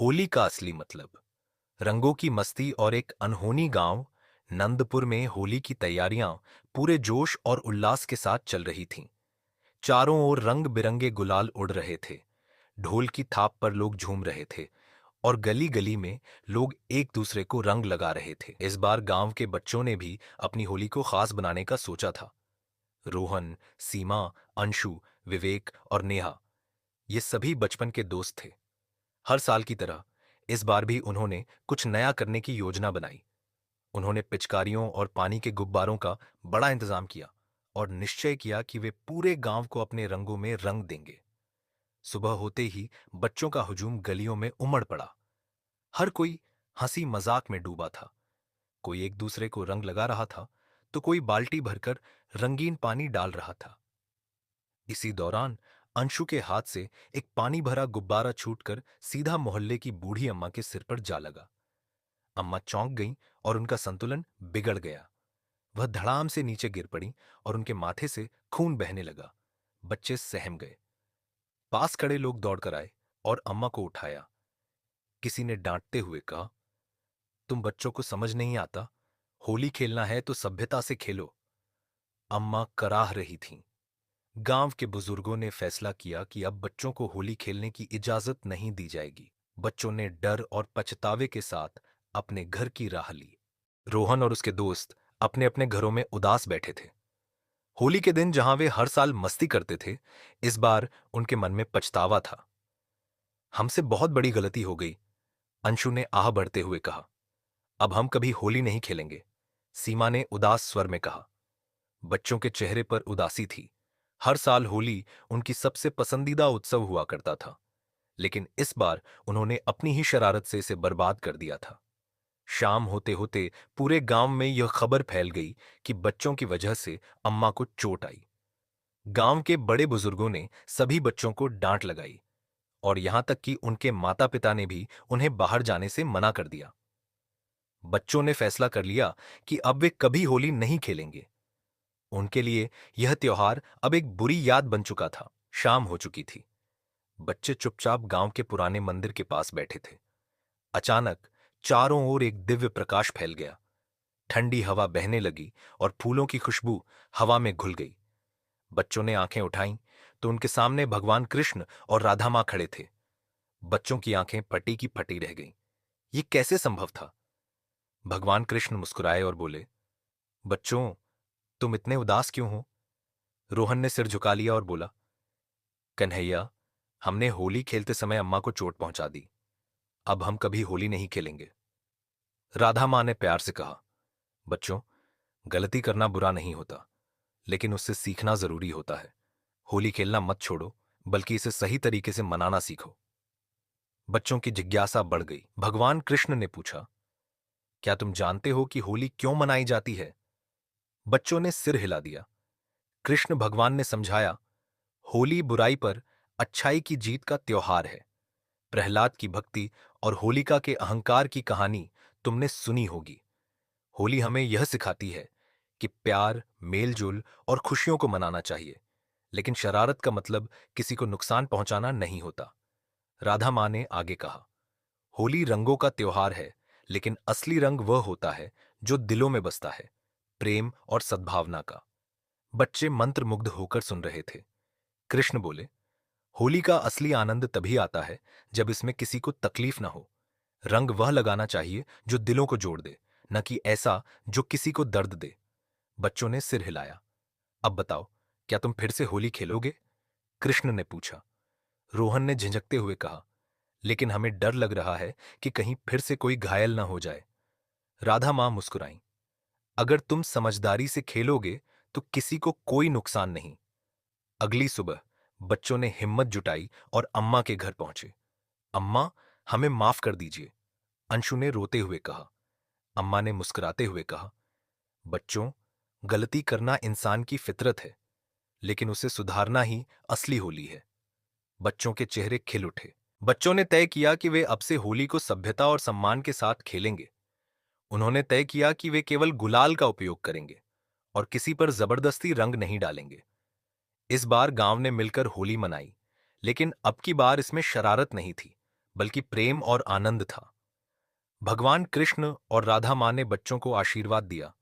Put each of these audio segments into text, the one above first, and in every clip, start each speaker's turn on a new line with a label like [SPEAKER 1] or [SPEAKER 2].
[SPEAKER 1] होली का असली मतलब। रंगों की मस्ती और एक अनहोनी गांव नंदपुर में होली की तैयारियां पूरे जोश और उल्लास के साथ चल रही थीं। चारों ओर रंग बिरंगे गुलाल उड़ रहे थे। ढोल की थाप पर लोग झूम रहे थे और गली गली में लोग एक दूसरे को रंग लगा रहे थे। इस बार गांव के बच्चों ने भी अपनी होली को खास बनाने का सोचा था। रोहन, सीमा, अंशु, विवेक और नेहा, ये सभी बचपन के दोस्त थे। हर साल की तरह इस बार भी उन्होंने कुछ नया करने की योजना बनाई। उन्होंने पिचकारियों और पानी के गुब्बारों का बड़ा इंतजाम किया और निश्चय किया कि वे पूरे गांव को अपने रंगों में रंग देंगे। सुबह होते ही बच्चों का हुजूम गलियों में उमड़ पड़ा। हर कोई हंसी मजाक में डूबा था। कोई एक दूसरे को रंग लगा रहा था तो कोई बाल्टी भरकर रंगीन पानी डाल रहा था। इसी दौरान अंशु के हाथ से एक पानी भरा गुब्बारा छूटकर सीधा मोहल्ले की बूढ़ी अम्मा के सिर पर जा लगा। अम्मा चौंक गईं और उनका संतुलन बिगड़ गया। वह धड़ाम से नीचे गिर पड़ी और उनके माथे से खून बहने लगा। बच्चे सहम गए। पास खड़े लोग दौड़कर आए और अम्मा को उठाया। किसी ने डांटते हुए कहा, तुम बच्चों को समझ नहीं आता, होली खेलना है तो सभ्यता से खेलो। अम्मा कराह रही थीं। गांव के बुजुर्गों ने फैसला किया कि अब बच्चों को होली खेलने की इजाजत नहीं दी जाएगी। बच्चों ने डर और पछतावे के साथ अपने घर की राह ली। रोहन और उसके दोस्त अपने अपने घरों में उदास बैठे थे। होली के दिन जहां वे हर साल मस्ती करते थे, इस बार उनके मन में पछतावा था। हमसे बहुत बड़ी गलती हो गई, अंशु ने आह बढ़ते हुए कहा। अब हम कभी होली नहीं खेलेंगे, सीमा ने उदास स्वर में कहा। बच्चों के चेहरे पर उदासी थी। हर साल होली उनकी सबसे पसंदीदा उत्सव हुआ करता था, लेकिन इस बार उन्होंने अपनी ही शरारत से इसे बर्बाद कर दिया था। शाम होते होते पूरे गांव में यह खबर फैल गई कि बच्चों की वजह से अम्मा को चोट आई। गांव के बड़े बुजुर्गों ने सभी बच्चों को डांट लगाई और यहां तक कि उनके माता पिता ने भी उन्हें बाहर जाने से मना कर दिया। बच्चों ने फैसला कर लिया कि अब वे कभी होली नहीं खेलेंगे। उनके लिए यह त्योहार अब एक बुरी याद बन चुका था। शाम हो चुकी थी। बच्चे चुपचाप गांव के पुराने मंदिर के पास बैठे थे। अचानक चारों ओर एक दिव्य प्रकाश फैल गया। ठंडी हवा बहने लगी और फूलों की खुशबू हवा में घुल गई। बच्चों ने आंखें उठाईं तो उनके सामने भगवान कृष्ण और राधा मां खड़े थे। बच्चों की आंखें फटी की फटी रह गईं। ये कैसे संभव था? भगवान कृष्ण मुस्कुराए और बोले, बच्चों, तुम इतने उदास क्यों हो? रोहन ने सिर झुका लिया और बोला, कन्हैया, हमने होली खेलते समय अम्मा को चोट पहुंचा दी। अब हम कभी होली नहीं खेलेंगे। राधा मां ने प्यार से कहा, बच्चों, गलती करना बुरा नहीं होता, लेकिन उससे सीखना जरूरी होता है। होली खेलना मत छोड़ो, बल्कि इसे सही तरीके से मनाना सीखो। बच्चों की जिज्ञासा बढ़ गई। भगवान कृष्ण ने पूछा, क्या तुम जानते हो कि होली क्यों मनाई जाती है? बच्चों ने सिर हिला दिया। कृष्ण भगवान ने समझाया, होली बुराई पर अच्छाई की जीत का त्योहार है। प्रहलाद की भक्ति और होलिका के अहंकार की कहानी तुमने सुनी होगी। होली हमें यह सिखाती है कि प्यार, मेलजोल और खुशियों को मनाना चाहिए, लेकिन शरारत का मतलब किसी को नुकसान पहुंचाना नहीं होता। राधा मां ने आगे कहा, होली रंगों का त्योहार है, लेकिन असली रंग वह होता है जो दिलों में बसता है, प्रेम और सद्भावना का। बच्चे मंत्रमुग्ध होकर सुन रहे थे। कृष्ण बोले, होली का असली आनंद तभी आता है जब इसमें किसी को तकलीफ ना हो। रंग वह लगाना चाहिए जो दिलों को जोड़ दे, न कि ऐसा जो किसी को दर्द दे। बच्चों ने सिर हिलाया। अब बताओ, क्या तुम फिर से होली खेलोगे? कृष्ण ने पूछा। रोहन ने झिझकते हुए कहा, लेकिन हमें डर लग रहा है कि कहीं फिर से कोई घायल ना हो जाए। राधा मां मुस्कुराईं। अगर तुम समझदारी से खेलोगे तो किसी को कोई नुकसान नहीं। अगली सुबह बच्चों ने हिम्मत जुटाई और अम्मा के घर पहुंचे। अम्मा, हमें माफ कर दीजिए, अंशु ने रोते हुए कहा। अम्मा ने मुस्कुराते हुए कहा, बच्चों, गलती करना इंसान की फितरत है, लेकिन उसे सुधारना ही असली होली है। बच्चों के चेहरे खिल उठे। बच्चों ने तय किया कि वे अब से होली को सभ्यता और सम्मान के साथ खेलेंगे। उन्होंने तय किया कि वे केवल गुलाल का उपयोग करेंगे और किसी पर जबरदस्ती रंग नहीं डालेंगे। इस बार गांव ने मिलकर होली मनाई, लेकिन अब की बार इसमें शरारत नहीं थी, बल्कि प्रेम और आनंद था। भगवान कृष्ण और राधा मां ने बच्चों को आशीर्वाद दिया,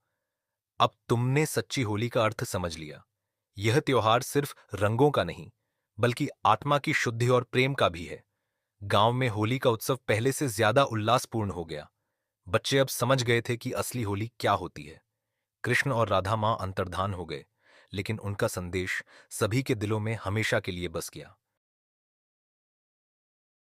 [SPEAKER 1] अब तुमने सच्ची होली का अर्थ समझ लिया। यह त्योहार सिर्फ रंगों का नहीं, बल्कि आत्मा की शुद्धि और प्रेम का भी है। गांव में होली का उत्सव पहले से ज्यादा उल्लासपूर्ण हो गया। बच्चे अब समझ गए थे कि असली होली क्या होती है। कृष्ण और राधा मां अंतर्धान हो गए, लेकिन उनका संदेश सभी के दिलों में हमेशा के लिए बस गया।